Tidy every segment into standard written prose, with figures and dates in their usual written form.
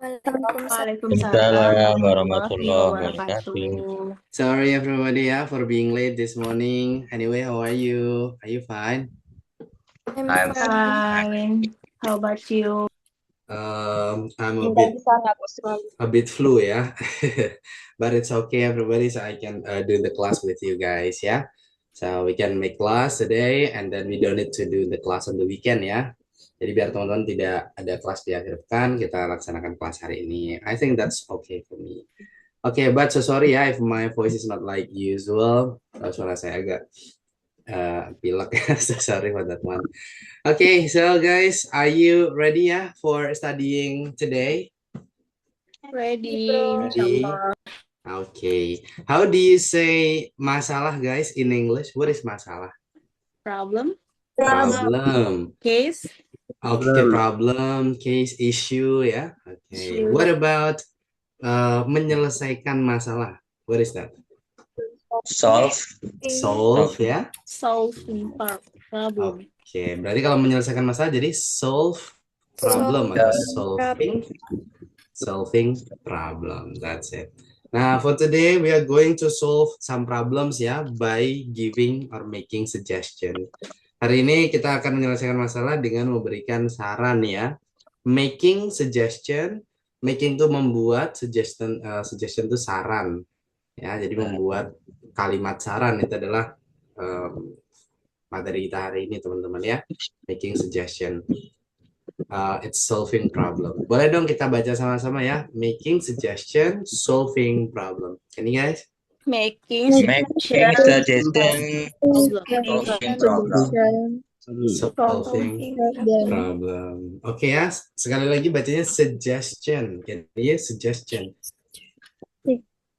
Waalaikumsalam. Waalaikumsalam Waalaikumsalam warahmatullahi warahmatullahi wabarakatuh. wabarakatuh. Sorry everybody for being late this morning. Anyway, how are you? Are you fine? I'm I'm fine. Fine. How about you? I'm Tinggal di sana kok selalu. a bit flu ya, but it's okay everybody. So I can do the class with you guys ya. So we can make class today, and then we don't need to do the class on the weekend ya. Jadi biar teman-teman tidak ada kelas di akhir pekan, kita laksanakan kelas hari ini. I think that's okay for me. Okay, but so sorry ya if my voice is not like usual. Suara saya agak pilek ya. So sorry for that one. Okay, so guys, are you ready ya for studying today? Ready, Ready? insyaallah. Okay. How do you say masalah guys in English? What is masalah? Problem, Problem. case, Okay, problem, case, issue ya. Okay. issue, What about menyelesaikan masalah? What is that? solve. Solve ya. solving problem. Oke, berarti kalau menyelesaikan masalah jadi solve problem atau solving problem. That's it. Nah, for today we are going to solve some problems ya by giving or making suggestion. Hari ini kita akan menyelesaikan masalah dengan memberikan saran ya. Making suggestion, making itu membuat, suggestion itu saran. Ya, jadi membuat kalimat saran itu adalah materi kita hari ini teman-teman ya. Making suggestion. It's solving problem. Boleh dong kita baca sama-sama ya. Making suggestion, solving problem. Can you guys? Making Making suggestion. Solving problem. Solving problem. Oke ya. Sekali lagi bacanya suggestion. Can you suggestion?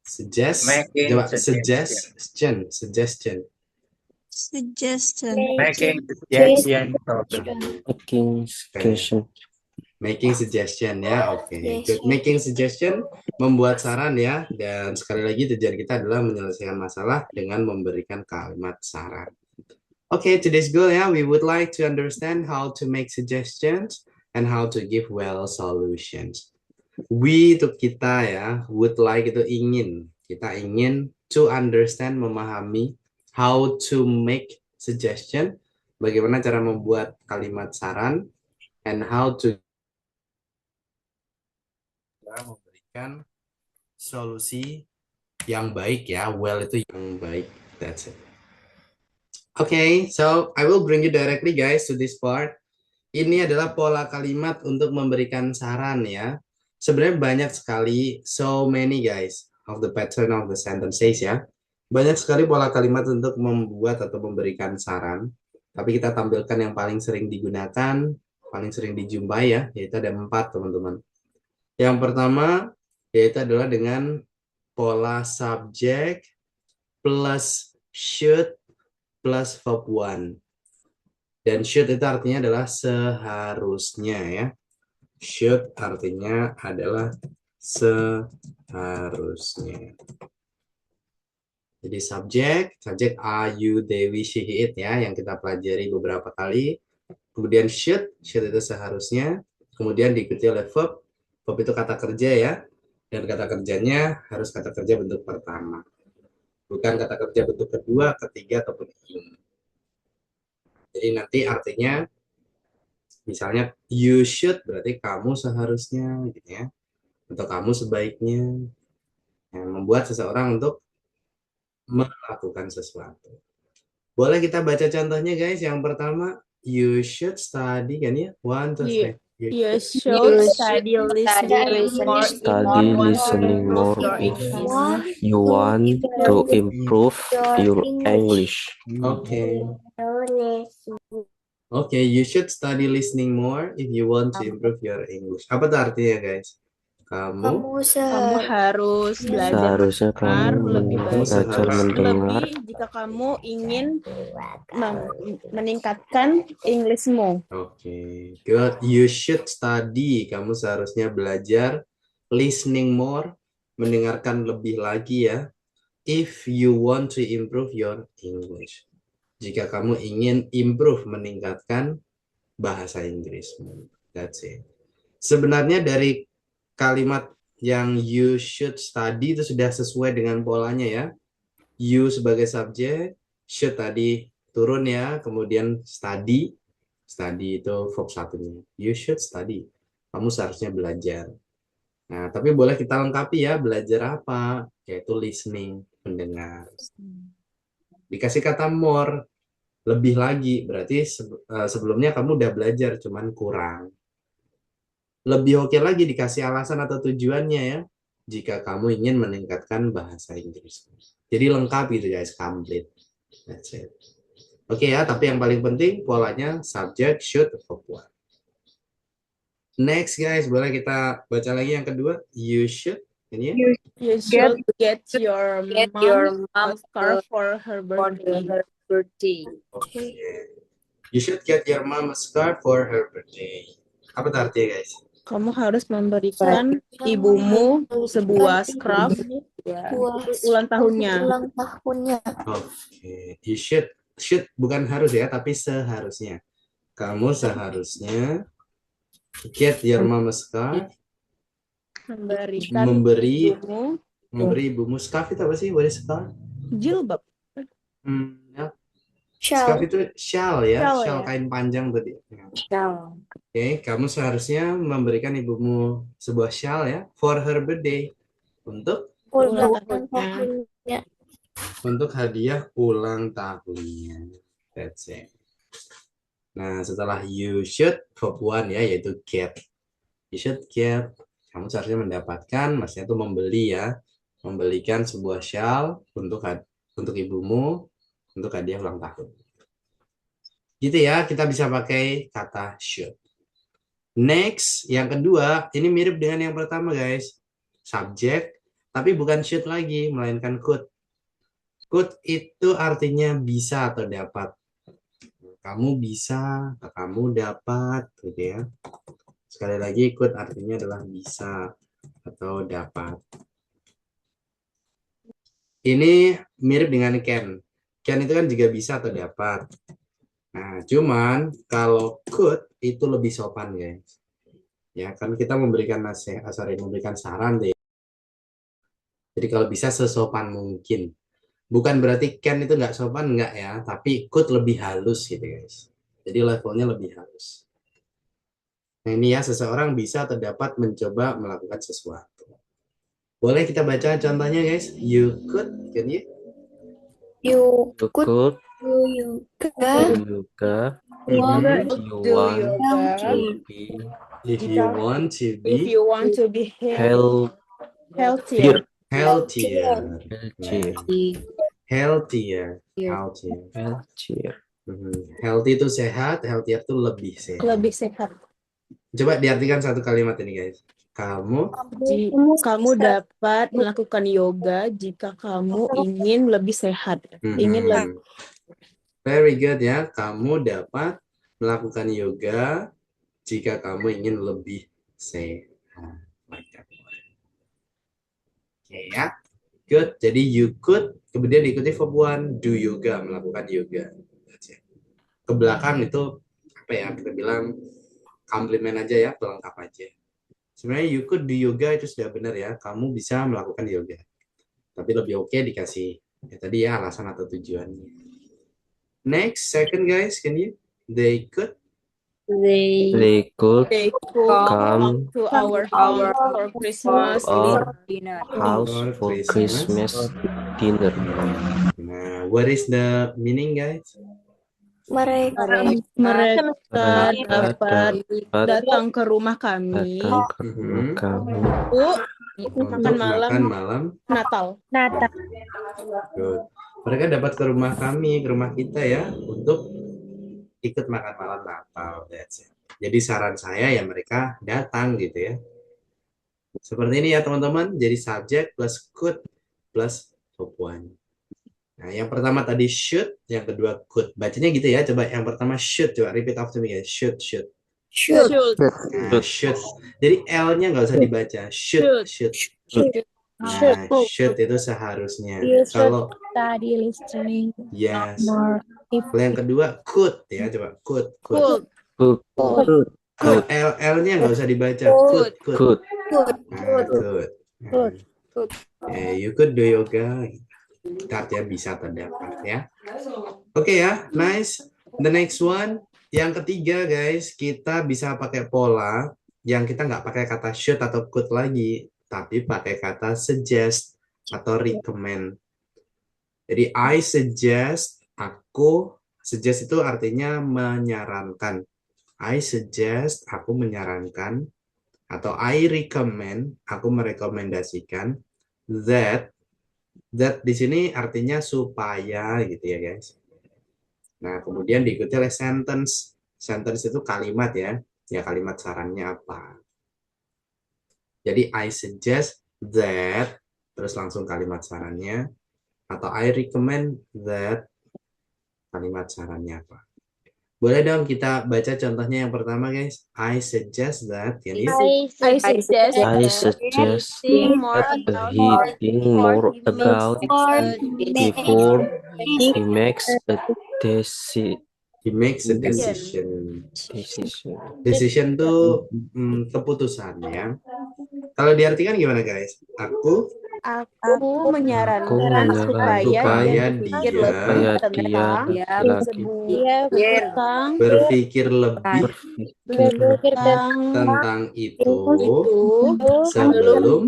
Suggest. Making Coba suggestion. suggestion. Making suggestion. Making suggestion. Making suggestion ya, oke. Yes. Good. Making suggestion, membuat saran ya. Dan sekali lagi tujuan kita adalah menyelesaikan masalah dengan memberikan kalimat saran. Oke, today's goal ya, we would like to understand how to make suggestions and how to give well solutions. We itu kita ya, would like itu ingin. Kita ingin to understand, memahami how to make suggestion, bagaimana cara membuat kalimat saran, and how to memberikan solusi yang baik ya. Well itu yang baik. That's it. Okay, so I will bring you directly guys to this part. Ini adalah pola kalimat untuk memberikan saran ya. Sebenarnya banyak sekali, so many guys of the pattern of the sentences ya. Banyak sekali pola kalimat untuk membuat atau memberikan saran. Tapi kita tampilkan yang paling sering digunakan, paling sering dijumpai ya, yaitu ada 4 teman-teman. Yang pertama yaitu adalah dengan pola subject plus should plus verb one. Dan should itu artinya adalah seharusnya ya. Should artinya adalah seharusnya. Jadi subject are, you, they, we, she, he, it ya, yang kita pelajari beberapa kali. Kemudian should itu seharusnya. Kemudian diikuti oleh verb. Verb itu kata kerja ya. Dan kata kerjanya harus kata kerja bentuk pertama. Bukan kata kerja bentuk kedua, ketiga, ataupun ini. Jadi nanti artinya, misalnya you should berarti kamu seharusnya, gitu ya. Atau kamu sebaiknya. Yang membuat seseorang untuk melakukan sesuatu. Boleh kita baca contohnya guys. Yang pertama, you should study kan ya. 1, 2, 3. You should study listening more if you want to improve your English. Okay, you should study listening more if you want to improve your English. Apa tuh artinya guys? Kamu harus belajar Seharusnya mendengar kamu lebih baik, belajar mendengar lebih jika kamu ingin meningkatkan Englishmu. Okay, good. You should study. Kamu seharusnya belajar listening more, mendengarkan lebih lagi ya. If you want to improve your English. Jika kamu ingin improve, meningkatkan bahasa Inggrismu. That's it. Sebenarnya dari kalimat yang you should study itu sudah sesuai dengan polanya ya. You sebagai subjek, should tadi turun ya, kemudian study. Study itu verb satunya. You should study. Kamu seharusnya belajar. Nah, tapi boleh kita lengkapi ya, belajar apa? Yaitu listening, mendengar. Dikasih kata more, lebih lagi. Berarti sebelumnya kamu udah belajar, cuman kurang. Lebih oke lagi dikasih alasan atau tujuannya ya, jika kamu ingin meningkatkan bahasa Inggris. Jadi lengkap gitu guys, complete. That's it. Oke ya, tapi yang paling penting polanya subject, should, verb one. Next guys, boleh kita baca lagi yang kedua. You should. Ini ya. You should get your mom a scarf for her birthday. Oke. You should get your mom a scarf for her birthday. Apa itu artinya guys? Kamu harus memberikan ibumu sebuah scarf ulang tahunnya. Oke. You should. Should bukan harus ya, tapi seharusnya. Kamu seharusnya get your mom a scarf. Memberi ibumu scarf itu apa sih? What is scarf? Jilbab. Ya. Scarf itu shawl ya, shawl ya. kain panjang tadi. Shawl. Oke, kamu seharusnya memberikan ibumu sebuah shawl ya, for her birthday, untuk Ulang tahunnya. untuk hadiah ulang tahunnya. That's it. Nah, setelah you should, verb one ya, yaitu get. You should get. Kamu seharusnya mendapatkan, maksudnya itu membeli ya, membelikan sebuah shawl untuk ibumu untuk hadiah ulang tahun. Gitu ya, kita bisa pakai kata should. Next, yang kedua, ini mirip dengan yang pertama guys. Subjek, tapi bukan should lagi, melainkan could. Could itu artinya bisa atau dapat. Kamu bisa, kamu dapat, gitu ya. Sekali lagi, could artinya adalah bisa atau dapat. Ini mirip dengan can. Can itu kan juga bisa atau dapat. Nah, cuman kalau could itu lebih sopan, guys. Ya, kan kita memberikan memberikan saran deh. Jadi kalau bisa sesopan mungkin. Bukan berarti can itu nggak sopan, nggak ya. Tapi could lebih halus gitu, guys. Jadi levelnya lebih halus. Nah, ini ya, seseorang bisa atau dapat mencoba melakukan sesuatu. Boleh kita baca contohnya, guys? You could, can you? You You could could do yoga. if you Do want yoga. to be If you want to If be you want to be healthier. healthier. healthier. Healthy itu sehat, healthier itu lebih sehat. Lebih sehat. Coba diartikan satu kalimat ini, guys. Kamu Kamu dapat melakukan yoga jika kamu ingin lebih sehat. Ingin lebih. Very good ya. Kamu dapat melakukan yoga jika kamu ingin lebih sehat. Oke ya. Good. Jadi you could, kemudian diikuti verb one, do yoga, melakukan yoga. Ke belakang itu apa ya? Kita bilang komplimen aja ya, pelengkap aja. Sebenarnya you could do yoga itu sudah benar ya. Kamu bisa melakukan yoga. Tapi lebih oke dikasih ya tadi ya alasan atau tujuannya. Next, second guys, can you? They could come to our house for Christmas dinner. house for Christmas dinner. Nah, what is the meaning guys? Mereka dapat datang ke rumah kami untuk makan malam Natal. Good. Mereka dapat ke rumah kami, ke rumah kita ya, untuk ikut makan malam Natal. That's it. Jadi saran saya ya mereka datang gitu ya. Seperti ini ya teman-teman. Jadi subject plus could plus verb one. Nah, yang pertama tadi should, yang kedua could. Bacanya gitu ya. Coba yang pertama should, coba repeat after me guys. Should. Nah, should. Jadi L-nya nggak usah dibaca. Should. Nah, should itu seharusnya. Kalau tadi listening. yes. More. Kalau yang kedua could ya, coba could. Good. L-nya nggak usah dibaca. Could. Good. Nah, could. Could. You could do yoga. Kita artinya bisa atau dapat ya. Oke ya, nice. The next one, yang ketiga guys, kita bisa pakai pola yang kita nggak pakai kata should atau could lagi, tapi pakai kata suggest atau recommend. Jadi I suggest, suggest itu artinya menyarankan. I suggest, aku menyarankan, atau I recommend, aku merekomendasikan, that di sini artinya supaya gitu ya guys. Nah, kemudian diikuti oleh sentence. Sentence itu kalimat ya. Ya kalimat sarannya apa. Jadi I suggest that, terus langsung kalimat sarannya, atau I recommend that, kalimat sarannya apa. Boleh dong kita baca contohnya yang pertama guys. I suggest that. Jadi, I suggest I suggest think more that about he think more about before he makes a he makes a decision. Decision itu keputusan ya. Kalau diartikan gimana guys? Aku menyarankan supaya dia berpikir supaya lebih dia tentang berpikir lebih tentang itu sebelum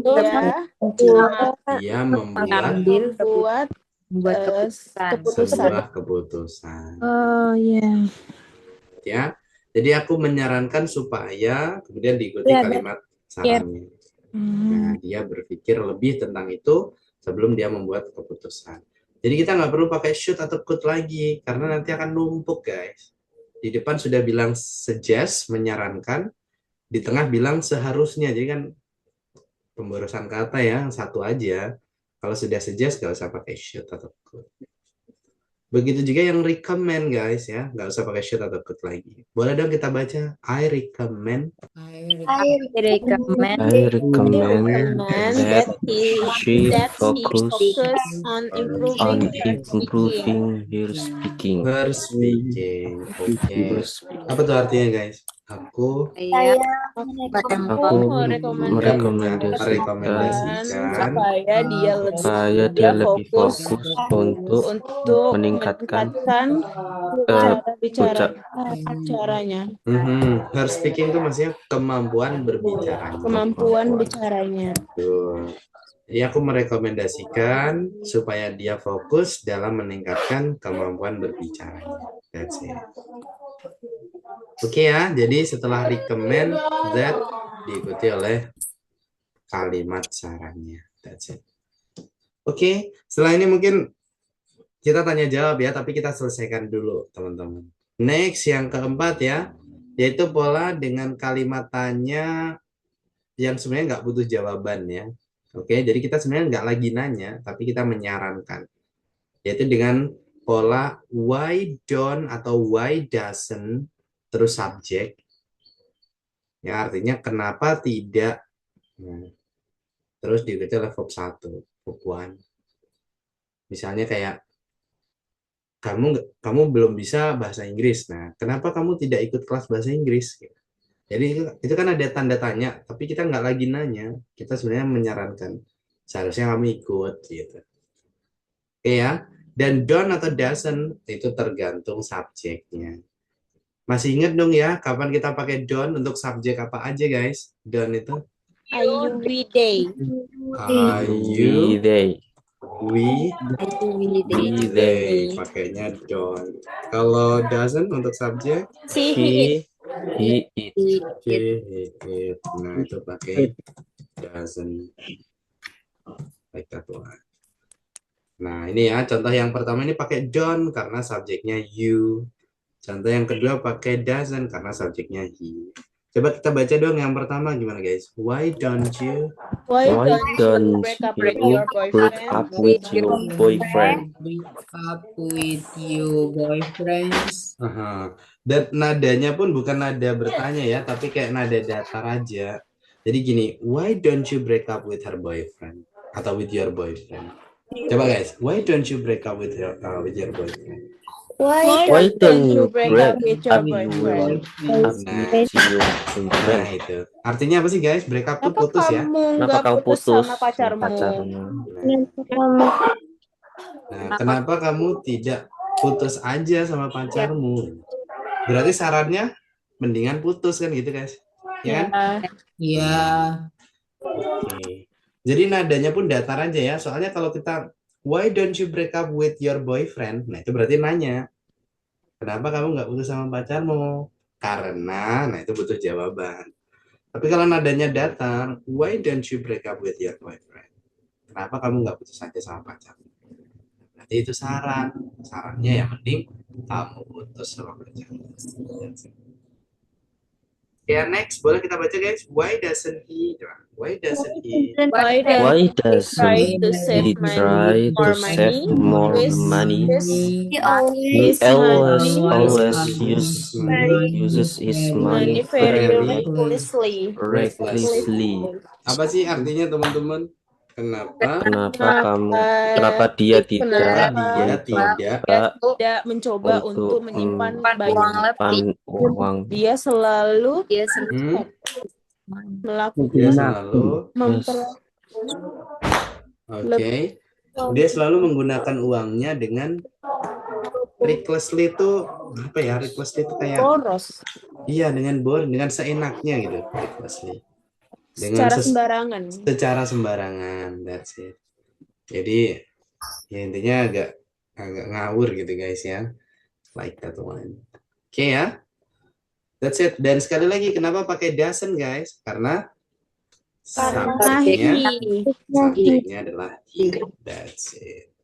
dia membuat sebuah keputusan. Oh ya. Ya. Jadi aku menyarankan supaya kemudian diikuti kalimat sarannya. Nah, dia berpikir lebih tentang itu sebelum dia membuat keputusan. Jadi kita nggak perlu pakai should atau could lagi karena nanti akan numpuk guys. Di depan sudah bilang suggest, menyarankan, di tengah bilang seharusnya. Jadi kan pemborosan kata ya, satu aja. Kalau sudah suggest nggak usah pakai should atau could. Begitu juga yang recommend guys ya, nggak usah pakai should atau could lagi. Boleh dong kita baca I recommend I recommend that she focus on on improving improving her speaking. her speaking. Oke. Apa tuh artinya guys? Aku merekomendasikan supaya dia lebih fokus untuk meningkatkan cara bicaranya. Her speaking itu maksudnya kemampuan berbicara. Tuh. Jadi aku merekomendasikan supaya dia fokus dalam meningkatkan kemampuan berbicara. That's it. Oke ya, jadi setelah recommend that diikuti oleh kalimat sarannya. That's it. Oke, setelah ini mungkin kita tanya jawab ya, tapi kita selesaikan dulu teman-teman. Next yang keempat ya, yaitu pola dengan kalimat tanya yang sebenarnya nggak butuh jawaban ya. Oke, jadi kita sebenarnya nggak lagi nanya, tapi kita menyarankan. Yaitu dengan pola why don't atau why doesn't terus subjek. Ya, artinya kenapa tidak. Nah, terus diikuti oleh verb 1, verb 1. Misalnya kayak kamu belum bisa bahasa Inggris. Nah, kenapa kamu tidak ikut kelas bahasa Inggris? Jadi itu kan ada tanda tanya, tapi kita nggak lagi nanya, kita sebenarnya menyarankan seharusnya kamu ikut gitu. Oke ya, dan don't atau doesn't itu tergantung subjeknya. Masih ingat dong ya, kapan kita pakai don't untuk subjek apa aja guys? Don't itu? We day. We they. Pakainya don't. Kalau doesn't untuk subjek? He it. Nah, itu pakai doesn't. Like that one. Nah, ini ya, contoh yang pertama ini pakai don't karena subjeknya you. Contoh yang kedua pakai doesn't karena subjeknya he. Coba kita baca dong yang pertama gimana guys? Why don't you break up with your boyfriend? Dan nadanya pun bukan nada bertanya ya, tapi kayak nada datar aja. Jadi gini, why don't you break up with her boyfriend atau with your boyfriend? Coba guys, why don't you break up with your boyfriend? Why don't you break up with your up boyfriend? up Nah, with your nah boyfriend? itu. Artinya apa sih guys? Break up tuh Kenapa putus ya. kamu Kenapa nggak kamu putus putus sama sama pacarmu? pacarmu? Nah, kenapa kamu tidak putus aja sama pacarmu? Berarti sarannya mendingan putus kan gitu guys. Ya kan? Iya. Oke. Jadi nadanya pun datar aja ya. Soalnya kalau kita why don't you break up with your boyfriend? Nah, itu berarti nanya. Kenapa kamu nggak putus sama pacarmu? Karena, nah itu butuh jawaban. Tapi kalau nadanya datar, why don't you break up with your boyfriend? Kenapa kamu nggak putus aja sama pacarmu? Berarti itu saran. Sarannya yang penting kamu putus sama pacarmu. Ya, next. Boleh kita baca guys. Why doesn't he? Why doesn't he? Why Why does he try doesn't to he save try to save more money? He He his always money uses his money very very recklessly. recklessly. Apa sih artinya teman-teman? Kenapa Kenapa dia tidak tidak mencoba untuk menyimpan banyak uang? Dia selalu Oke. Dia selalu menggunakan uangnya dengan recklessly itu apa ya? Recklessly itu kayak boros, iya dengan seenaknya gitu. Recklessly. secara sembarangan. Secara sembarangan, that's it. Jadi ya intinya agak ngawur gitu guys ya. Like that one. Oke ya. That's it. Dan sekali lagi kenapa pakai doesn't guys? Karena subjeknya adalah he. That's it.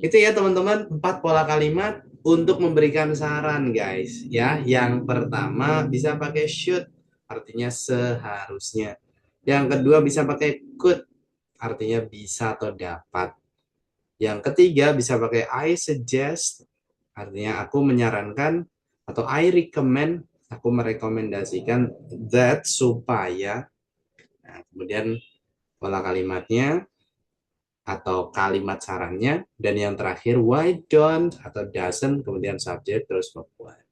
Itu ya teman-teman 4 pola kalimat untuk memberikan saran guys ya. Yang pertama bisa pakai should artinya seharusnya. Yang kedua bisa pakai could artinya bisa atau dapat. Yang ketiga bisa pakai I suggest artinya aku menyarankan atau I recommend aku merekomendasikan that supaya. Nah, kemudian pola kalimatnya atau kalimat sarannya, dan yang terakhir why don't atau doesn't kemudian subject terus verb one.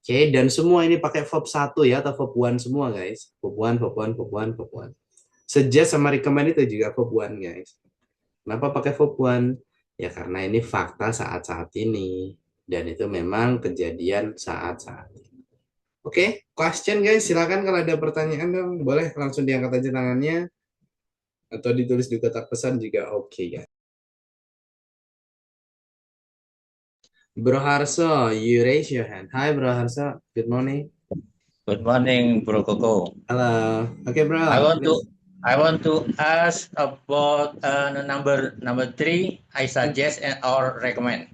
Oke, dan semua ini pakai verb 1 ya atau verb one semua guys. Verb one. Suggest sama recommend itu juga verb one guys. Kenapa pakai verb one? Ya karena ini fakta saat-saat ini dan itu memang kejadian saat-saat ini. Oke, question guys, silakan kalau ada pertanyaan dong, boleh langsung diangkat aja tangannya atau ditulis di kotak pesan juga oke guys. Bro Harso, you raise your hand. Hi Bro Harso, good morning. Good morning, Bro Koko. Hello. Okay, bro. I want to ask about number 3. I suggest or recommend.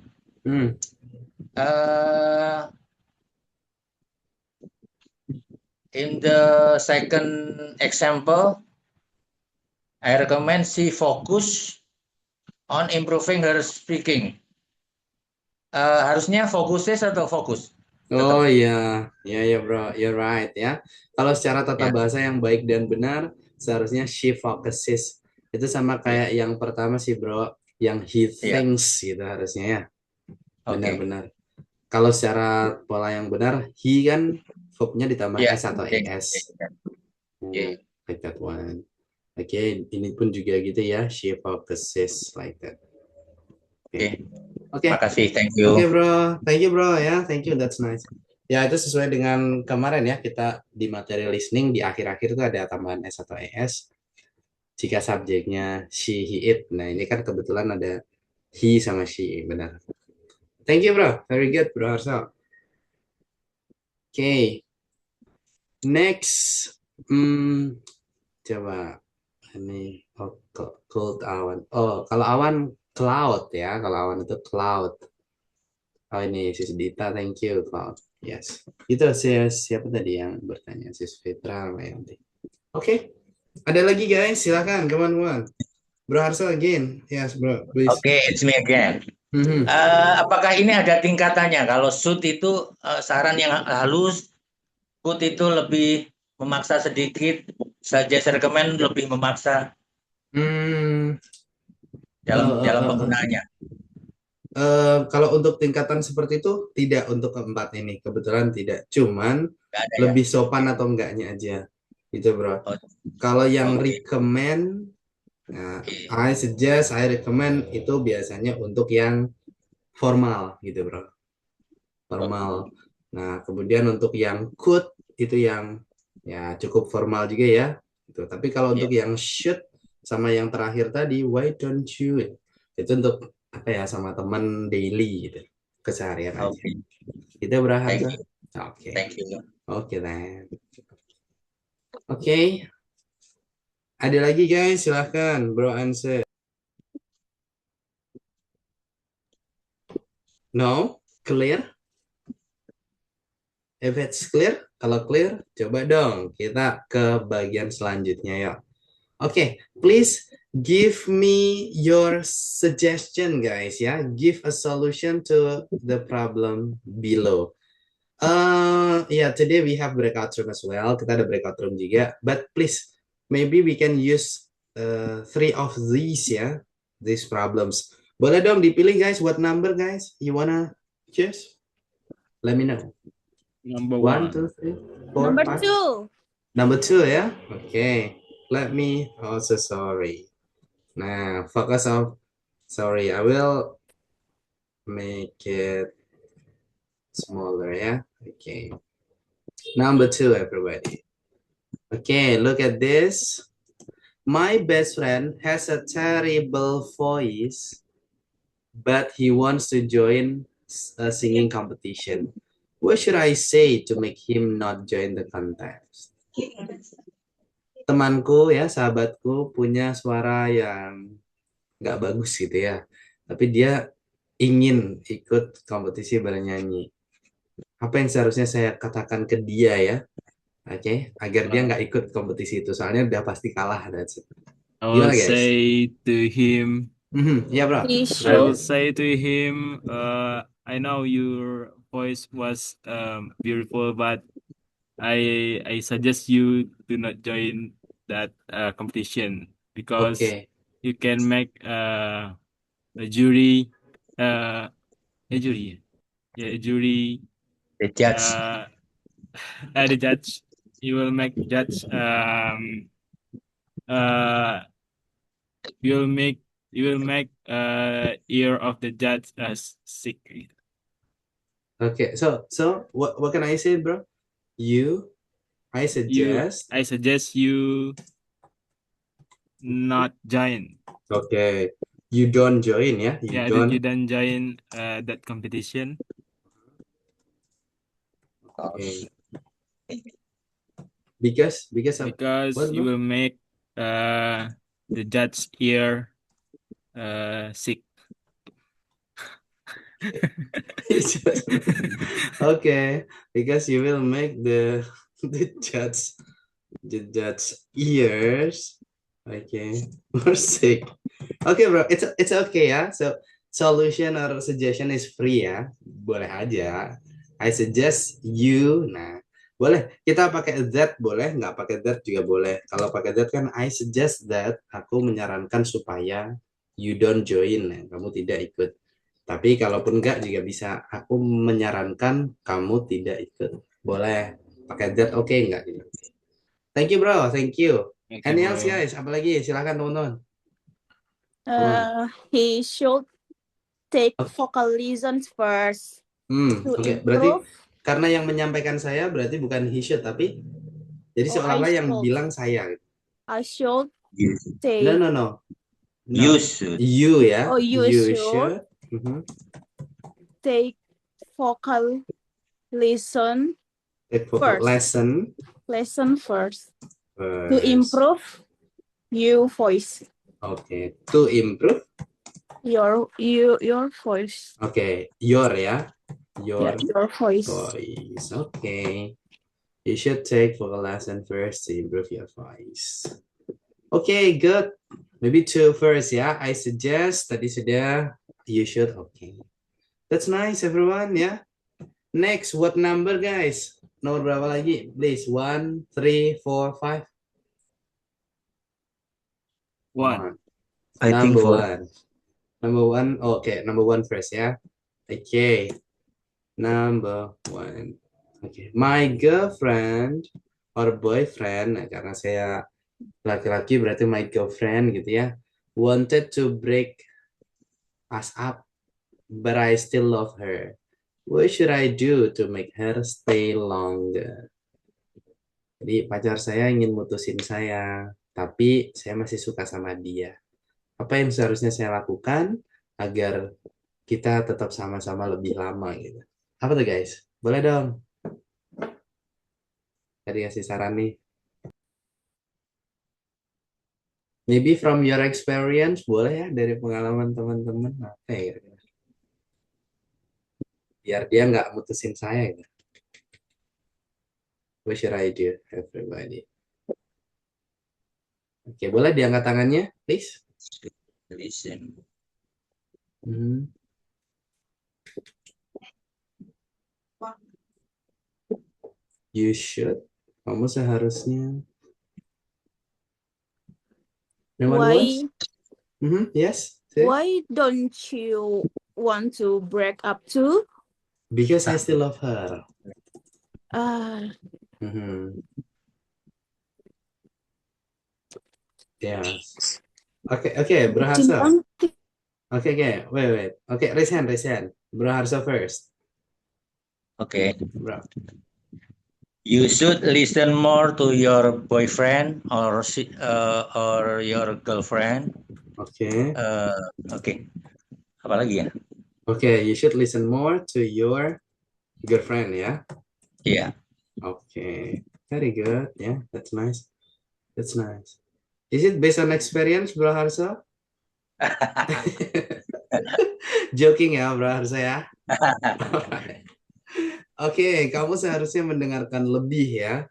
In the second example, I recommend she focus on improving her speaking. Harusnya fokuses atau fokus? Oh iya, ya bro, you're right ya. Kalau secara tata bahasa yang baik dan benar, seharusnya she focuses. Itu sama kayak yang pertama sih bro, yang he thinks gitu harusnya ya. Benar-benar. Kalau secara pola yang benar, he kan verbnya ditambah s atau es. Like that one. Oke, ini pun juga gitu ya, she focuses like that. Oke. Makasih, thank you. Oke bro, thank you bro ya, thank you, that's nice. Ya itu sesuai dengan kemarin ya, kita di materi listening di akhir-akhir itu ada tambahan s atau es. Jika subjeknya she, he, it. Nah ini kan kebetulan ada he sama she, benar. Thank you bro, very good bro Harso. Oke. Next, coba ini cold awan. Oh kalau awan cloud ya, kalau awan itu cloud. Oh ini Sis Dita, thank you cloud. Yes, itu siapa tadi yang bertanya? Sis Fitra, Oke, ada lagi guys, silakan, come on. Bro Harso again, yes bro, please. Oke, it's me again. Apakah ini ada tingkatannya? Kalau should itu saran yang halus, could itu lebih memaksa sedikit, suggest recommend lebih memaksa dalam penggunaannya. Kalau untuk tingkatan seperti itu tidak untuk keempat ini kebetulan tidak, cuman Nggak ada ya? lebih sopan atau enggaknya aja gitu bro. Oh, Kalau yang oke. recommend, nah, Oke. I suggest, I recommend itu biasanya untuk yang formal gitu bro, formal. Nah kemudian untuk yang could itu yang ya cukup formal juga ya gitu. Tapi kalau Iya. untuk yang should sama yang terakhir tadi, why don't you, itu untuk apa ya, sama teman daily gitu, keseharian aja. Oke. Kita berangkat. Thank Oke. you. Thank you. Oke then. Oke. Ada lagi guys, silahkan bro answer. No? Clear? If it's clear, kalau clear, coba dong kita ke bagian selanjutnya ya. Oke, please give me your suggestion guys ya. Give a solution to the problem below. Yeah, today we have breakout room as well. Kita ada breakout room juga. But please, maybe we can use three of these ya, these problems. Boleh dong dipilih guys. What number guys? You wanna choose? Let me know. Number 1, 2, 3, 4, Number 5. 2. Number 2 ya. Okay. Let me. Also sorry. Nah, focus on. Sorry, I will make it smaller ya. Okay. Number 2, everybody. Okay, look at this. My best friend has a terrible voice, but he wants to join a singing competition. What should I say to make him not join the contest? Temanku ya, sahabatku punya suara yang nggak bagus gitu ya, tapi dia ingin ikut kompetisi bernyanyi. Apa yang seharusnya saya katakan ke dia ya? Oke, agar dia nggak ikut kompetisi itu, soalnya udah pasti kalah. That's it. I will Gimana guys? say to him, Ya bro. He I will should. say to him, I know your voice was beautiful, but I suggest you do not join that competition because Oke. you can make a jury, a jury, yeah, a jury, The judge. the judge. You will make judge. You will make ear of the judge sick. Okay, so what can I say, bro? I suggest. I suggest you not join. Okay, you don't join ya. You don't join that competition. Okay. Because what, you bro? will make the judge ear sick. Okay, because you will make the judge ears, okay, more sick. Okay, bro, it's okay ya. So solution or suggestion is free ya, boleh aja. I suggest you. Nah, boleh kita pakai that, boleh nggak pakai that juga boleh. Kalau pakai that kan I suggest that, aku menyarankan supaya you don't join, nah, kamu tidak ikut. Tapi kalaupun enggak juga bisa, aku menyarankan kamu tidak ikut. Boleh pakai that, oke enggak? Thank you bro, thank you. Any else guys? Apalagi silahkan teman-teman. He should take vocal lessons first. Oke, berarti karena yang menyampaikan saya berarti bukan he should, tapi jadi seolah-olah yang bilang saya. I should take. No. You should. You ya. Oh, you should. Take vocal lesson. Take vocal lesson first. To improve your voice. Okay, to improve your voice. Okay, your ya. Your voice. Okay. You should take vocal lesson first to improve your voice. Okay, good. Maybe two first ya. I suggest tadi sudah. You should. Okay. That's nice everyone ya. Next, what number guys? Nomor berapa lagi? Please. 1, 3, 4, 5. 1. I think Number 4. 1. Number one. Okay, number one first ya. Okay, number one. Okay, my girlfriend or boyfriend. Nah, karena saya laki-laki berarti my girlfriend gitu ya. Wanted to break us up, but I still love her. What should I do to make her stay longer? Jadi pacar saya ingin mutusin saya, tapi saya masih suka sama dia. Apa yang seharusnya saya lakukan agar kita tetap sama-sama lebih lama gitu? Apa tuh guys? Boleh dong. Tadi kasih saran nih. Maybe from your experience, boleh ya dari pengalaman teman-teman. Apa ya? Biar dia nggak mutusin saya gitu. What should I do, everybody? Oke, boleh diangkat tangannya, please. Listen. Hmm. You should. Kamu seharusnya. Anyone Why wants? Yes. Say. why don't you want to break up too? Because I still love her. Uh, Yes. Okay, Bro Harso. Okay, wait. Okay, raise hand. Bro Harso first. Okay. Bro. You should listen more to your boyfriend or your girlfriend. Okay. Okay. Apa lagi ya? Okay, you should listen more to your girlfriend, ya? Iya. Okay. Very good. Yeah, that's nice. Is it based on experience, Bro Harso? Joking ya, Bro Harso ya. Oke, kamu seharusnya mendengarkan lebih ya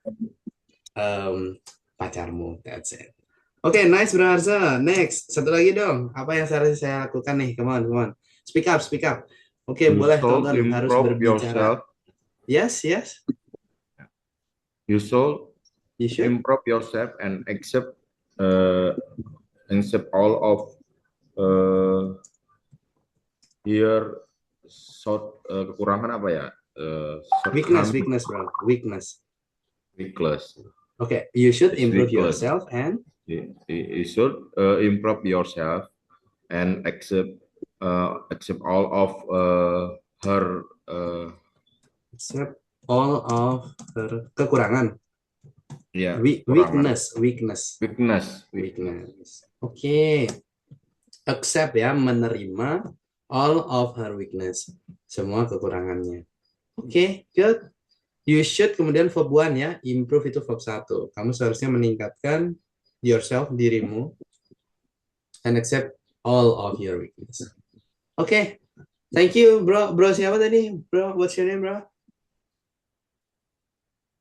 pacarmu. That's it. Oke, nice Bro Harso. Next, satu lagi dong. Apa yang seharusnya saya lakukan nih? Come on. Speak up. Oke, boleh tonton harus berbicara. Yes. You should You should. improve yourself and accept all of your kekurangan apa ya? Weakness, bro. Weakness. Okay, you should improve yourself and you should improve yourself and accept all of her accept all of her kekurangan. Yeah. Weakness. Okay. Accept ya, menerima all of her weakness. Semua kekurangannya. Okay, good. You should kemudian verb 1 ya. Improve itu verb 1. Kamu seharusnya meningkatkan yourself, dirimu. And accept all of your weakness. Okay. Thank you, bro. Bro siapa tadi? Bro, what's your name, bro?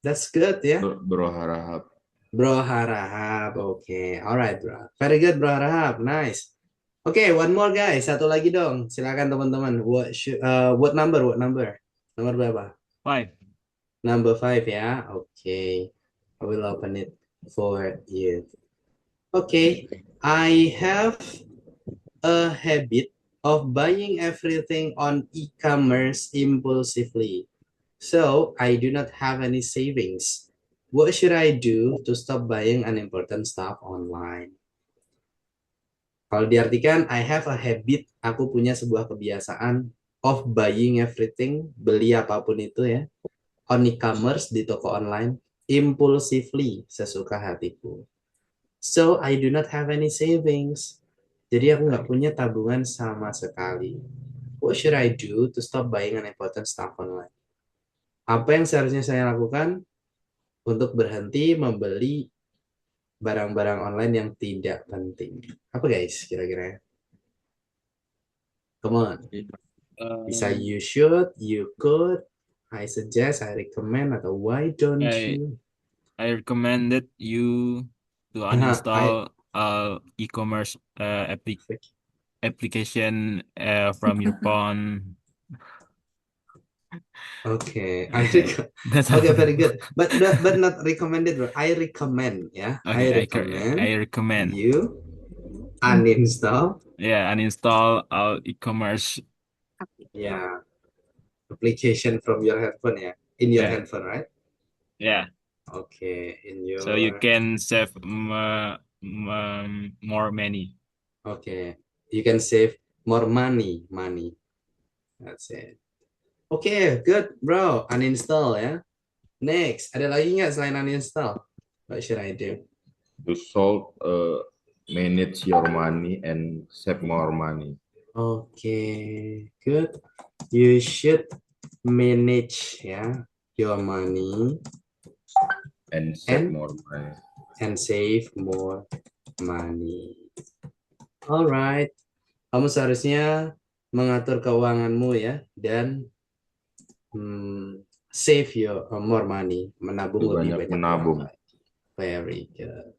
That's good ya. Bro Harahap. Bro Harahap. Okay. Alright, bro. Very good, Bro Harahap. Nice. Okay, one more guys. Satu lagi dong. Silakan teman-teman. What number? Nomor berapa? 5. Number 5 ya. Okay. I will open it for you. Okay. I have a habit of buying everything on e-commerce impulsively. So, I do not have any savings. What should I do to stop buying unimportant stuff online? Kalau diartikan, I have a habit, aku punya sebuah kebiasaan of buying everything, beli apapun itu ya, on e-commerce, di toko online, impulsively, sesuka hatiku. So, I do not have any savings. Jadi aku nggak punya tabungan sama sekali. What should I do to stop buying unimportant stuff online? Apa yang seharusnya saya lakukan untuk berhenti membeli barang-barang online yang tidak penting? Apa guys kira-kira? Come on. Bisa you should, you could, I suggest, I recommend, atau why don't you? I recommended you to uninstall e-commerce application from your phone. Okay, okay, very good. But not recommended, bro. I recommend, ya. Okay, I recommend you Uninstall. Yeah, uninstall all e-commerce. Yeah. Application from your headphone, yeah. In your Yeah, handphone, right? yeah. Okay. In So you your. can save more money. Okay. You can save more money. Money. That's it. Okay, good, bro. Uninstall ya. Next, ada lagi nggak selain uninstall? What should I do? To solve, manage your money and save more money. Okay, good. You should manage ya your money And save and more money. save more money. Alright, kamu seharusnya mengatur keuanganmu ya dan save your more money, menabung lebih Banyak banyak uang menabung. lagi. Very good.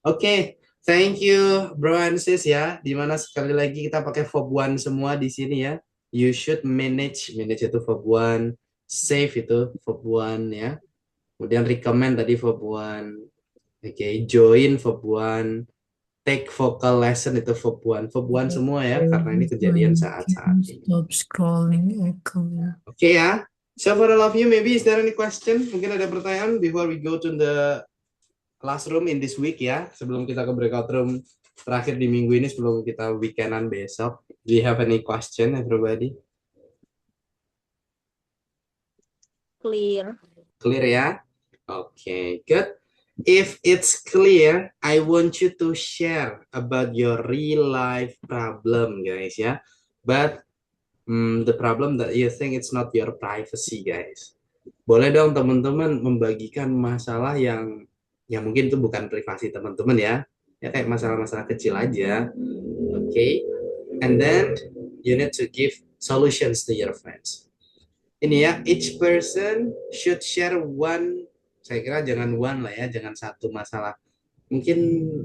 Oke, thank you bro and sis ya. Dimana sekali lagi kita pakai verb one semua di sini ya. You should manage, manage itu verb one, save itu verb one ya. Kemudian recommend tadi verb one. Oke, join verb one, take vocal lesson itu verb one semua ya, karena ini kejadian saat-saat ini. Stop scrolling account. Oke ya. So for all of you, maybe is there any question? Mungkin ada pertanyaan before we go to the classroom in this week ya, sebelum kita ke breakout room terakhir di minggu ini, sebelum kita weekendan besok. Do you have any question, everybody? Clear. Clear ya? Okay, good. If it's clear, I want you to share about your real life problem, guys ya. But the problem that you think it's not your privacy, guys. Boleh dong teman-teman membagikan masalah yang mungkin itu bukan privasi teman-teman ya. Ya kayak masalah-masalah kecil aja. Okay? And then you need to give solutions to your friends. Ini ya, each person should share one, saya kira jangan one lah ya, jangan satu masalah. Mungkin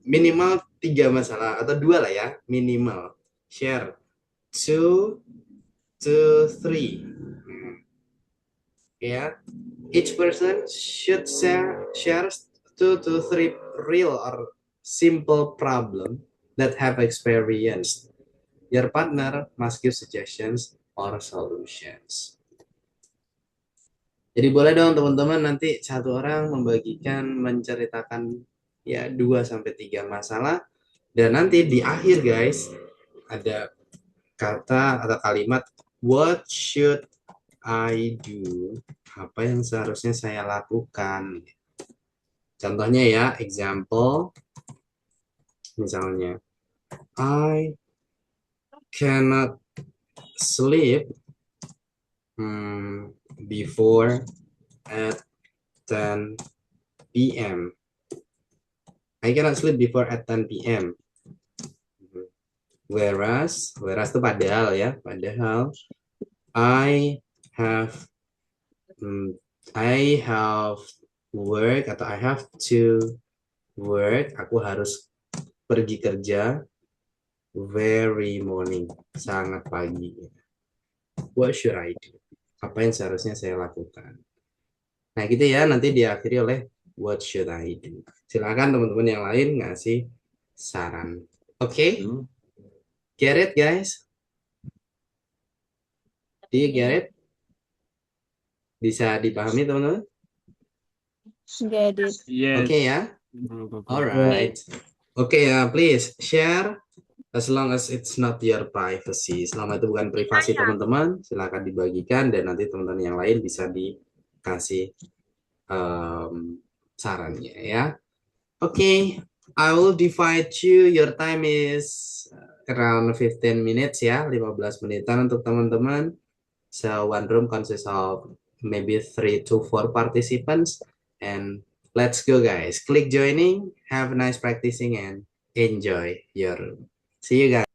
minimal 3 masalah atau 2 lah ya, minimal. Share 2 to 3. Ya. Each person should share 2 to 3 real or simple problem that have experienced. Your partner must give suggestions or solutions. Jadi boleh dong teman-teman nanti satu orang membagikan, menceritakan ya 2 sampai 3 masalah, dan nanti di akhir guys ada kata atau kalimat what should I do? Apa yang seharusnya saya lakukan? Contohnya ya, example, misalnya, I cannot sleep before at 10 p.m. I cannot sleep before at 10 p.m. Whereas itu padahal ya, padahal I have work atau I have to work, aku harus pergi kerja very morning, sangat pagi. What should I do? Apa yang seharusnya saya lakukan? Nah gitu ya, nanti diakhiri oleh what should I do? Silakan teman-teman yang lain ngasih saran. Oke? Get it guys? Do you get it? Bisa dipahami teman-teman? Get it. Yes. Oke ya? Alright. Oke ya, please share as long as it's not your privacy. Selama itu bukan privasi teman-teman, silakan dibagikan dan nanti teman-teman yang lain bisa dikasih sarannya ya. Oke, I will divide you. Your time is around 15 minutes ya, 15 menitan untuk teman-teman. So one room consists of maybe 3 to 4 participants, and let's go guys. Click joining, have a nice practicing, and enjoy your room. See you guys.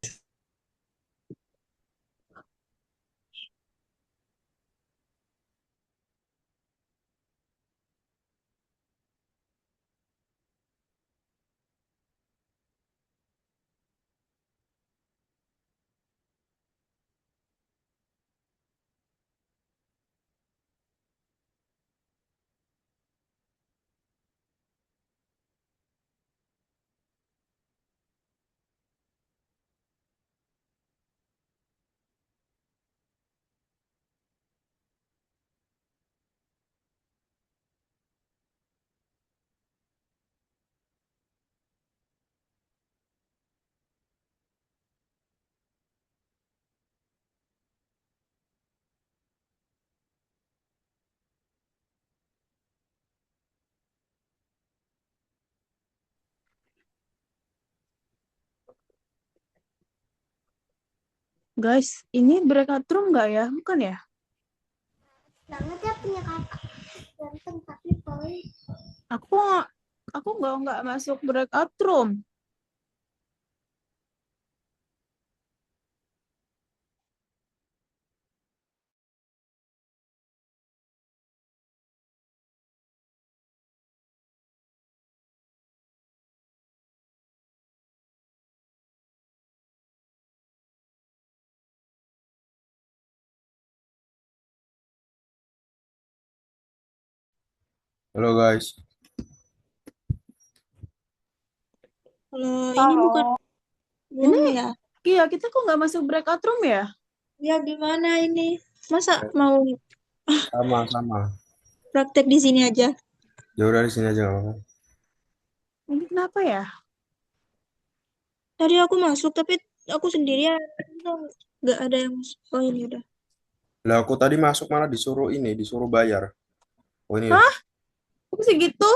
Guys, ini breakout room nggak ya? Bukan ya? Banget ya punya kakak ganteng tapi boy. Aku nggak masuk breakout room. Halo guys. Kalau ini bukan room ya? Iya, kita kok nggak masuk breakout room ya? Ya gimana ini? Masa mau Sama-sama. praktek di sini aja? Ya udah di sini aja nggak apa-apa. Ini kenapa ya? Tadi aku masuk tapi aku sendirian. Nggak ada yang masuk. Oh ini udah. Lah aku tadi masuk malah disuruh bayar. Oh ini Hah? Kok bisa gitu?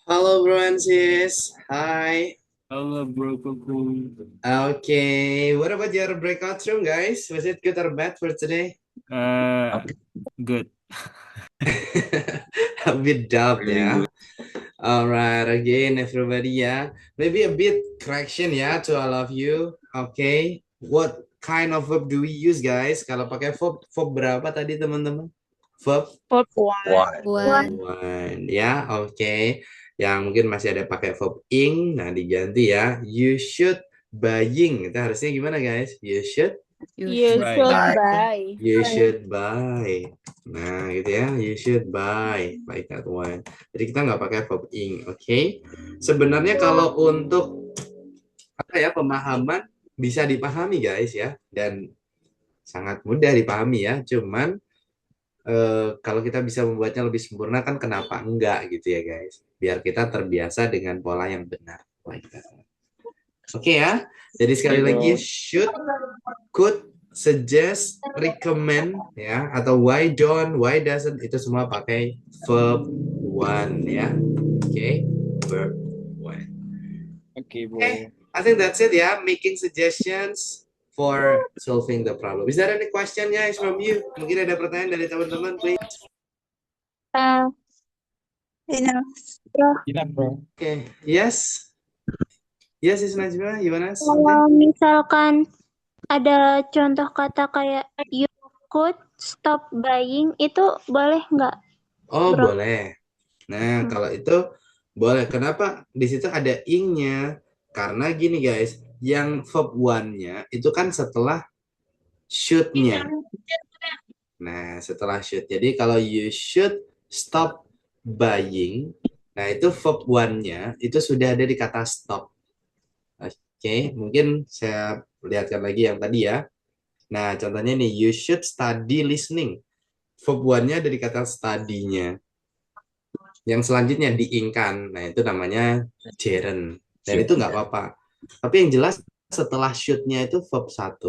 Halo bro and sis. Hi. Hello, bro. Coco. Okay. What about your breakout room, guys? Was it good or bad for today? Good. A bit dubbed, yeah. All right, again, everybody, yeah. Maybe a bit correction, yeah, to all of you. Okay. What kind of verb do we use, guys? Kalau pakai verb berapa tadi, teman-teman? Verb one, ya, oke. Yang mungkin masih ada pakai verb ing, nah diganti ya. You should buying. Itu harusnya gimana, guys? You should You Right. should buy. You should buy. Nah, gitu ya. You should buy. Like that one. Jadi kita nggak pakai verb ing, oke? Sebenarnya kalau untuk apa ya, pemahaman bisa dipahami, guys, ya. Dan sangat mudah dipahami ya. Cuman kalau kita bisa membuatnya lebih sempurna kan kenapa enggak gitu ya, guys. Biar kita terbiasa dengan pola yang benar. Like that. Oke ya. Jadi sekali lagi should, could, suggest, recommend ya, atau why don't, why doesn't, itu semua pakai verb one ya. Oke, verb one. Okay, bro. Okay, I think that's it ya. Making suggestions for solving the problem. Is there any question guys from you? Mungkin ada pertanyaan dari teman-teman, please. Enough, bro. Okay, yes. Yes, Is Najma, gimana? Kalau misalkan ada contoh kata kayak you could stop buying, itu boleh nggak? Oh, Bro. boleh. Nah, kalau itu boleh. Kenapa? Di situ ada ing-nya. Karena gini guys, yang verb one-nya itu kan setelah should-nya. Nah, setelah should. Jadi kalau you should stop buying, nah itu verb one-nya itu sudah ada di kata stop. Oke, mungkin saya lihatkan lagi yang tadi ya. Nah, contohnya nih, you should study listening. Verb one-nya dari kata study-nya. Yang selanjutnya diingkan. Nah, itu namanya gerund. Dan itu nggak apa-apa. Tapi yang jelas setelah should-nya itu verb 1.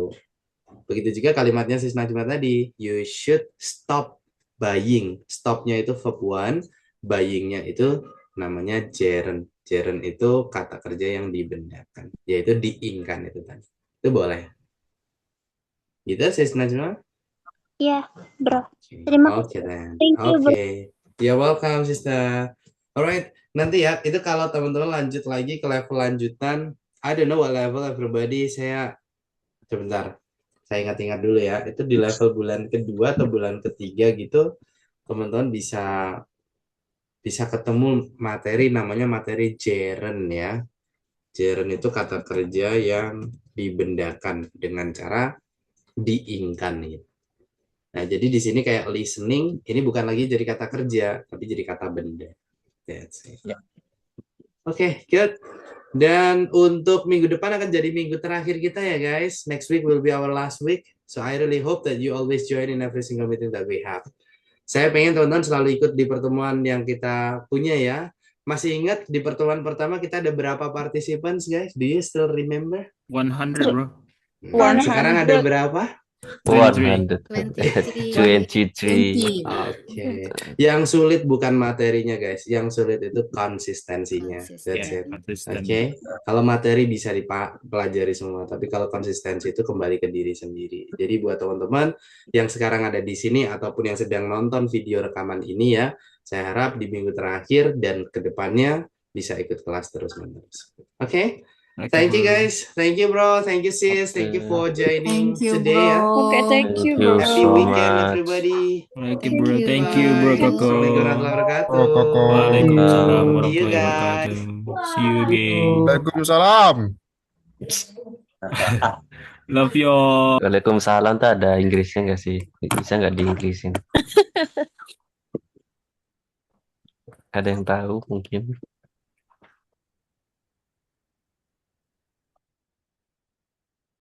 Begitu juga kalimatnya Sis Najma tadi. You should stop buying. Stop-nya itu verb one. Buying-nya itu namanya gerund. Gerund itu kata kerja yang dibenarkan. Yaitu diingkan itu tadi. Itu boleh. Gitu Sis Najma? Iya, bro. Terima Oke, then. Thank you, bro. Oke. You're welcome, sister. Alright, nanti ya, itu kalau teman-teman lanjut lagi ke level lanjutan, I don't know what level everybody, sebentar, saya ingat-ingat dulu ya, itu di level bulan kedua atau bulan ketiga gitu, teman-teman bisa ketemu materi namanya materi gerund ya. Gerund itu kata kerja yang dibendakan dengan cara diingkan gitu. Nah, jadi di sini kayak listening, ini bukan lagi jadi kata kerja, tapi jadi kata benda. That's it. Oke, good. Dan untuk minggu depan akan jadi minggu terakhir kita ya guys. Next week will be our last week. So I really hope that you always join in every single meeting that we have. Saya pengen teman-teman selalu ikut di pertemuan yang kita punya ya. Masih ingat di pertemuan pertama kita ada berapa participants guys? Do you still remember? 100, bro. Sekarang ada berapa? 123. Oke. Yang sulit bukan materinya guys, yang sulit itu konsistensinya. That's it. Oke. Kalau materi bisa dipelajari semua, tapi kalau konsistensi itu kembali ke diri sendiri. Jadi buat teman-teman yang sekarang ada di sini ataupun yang sedang nonton video rekaman ini ya, saya harap di minggu terakhir dan kedepannya bisa ikut kelas terus-menerus. Oke. Thank you guys, thank you bro, thank you sis, thank you for joining Thank you, today bro. ya. Okay, thank you, bro. Happy so weekend much. everybody. Okay, bro. Thank you, bro, Bye. Coco. Assalamualaikum warahmatullahi wabarakatuh. Waalaikumsalam See you warahmatullahi guys. wabarakatuh. See you again. Waalaikumsalam. Love you all. Waalaikumsalam tuh ada Inggrisnya nggak sih? Bisa nggak di-Inggrisin? Ada yang tahu mungkin?